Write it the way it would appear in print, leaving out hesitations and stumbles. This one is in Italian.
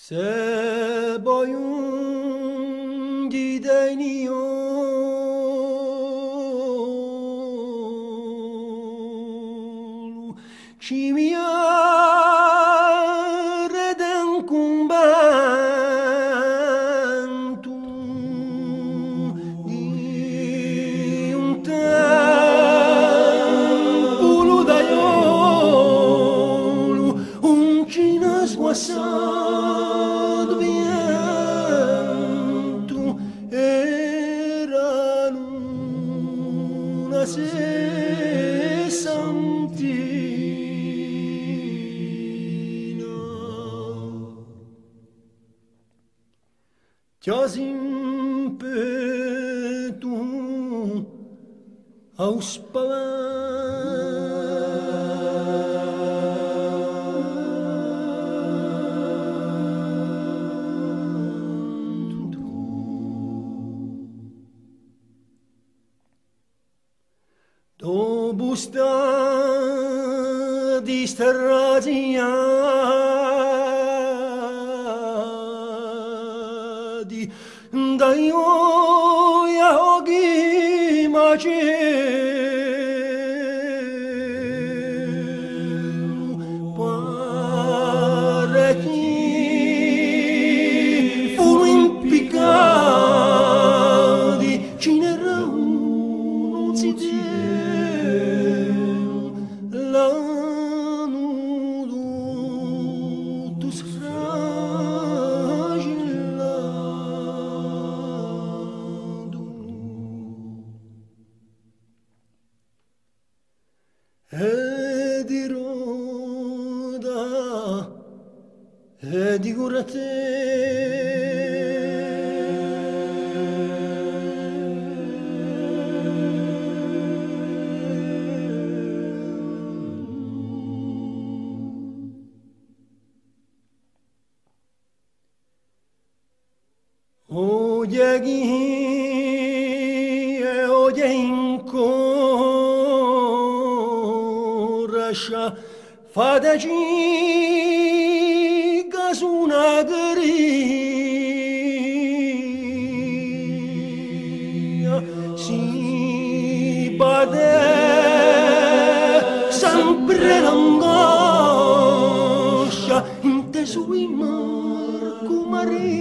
Se boyun gideniyor Chimiareden cumbantu Di un tempolo d'aiolo Un cinas guassado viento Era luna sessantina Chiasi impetu aus Dopo stati sterrati da ioia oggi macelu parecchi furono impiccati ce n'era non si Lanudos fragilado E di roda e di Oye e oye incorascia fadeci casuna gria si bade sempre l'angoscia inteso in Marco Maria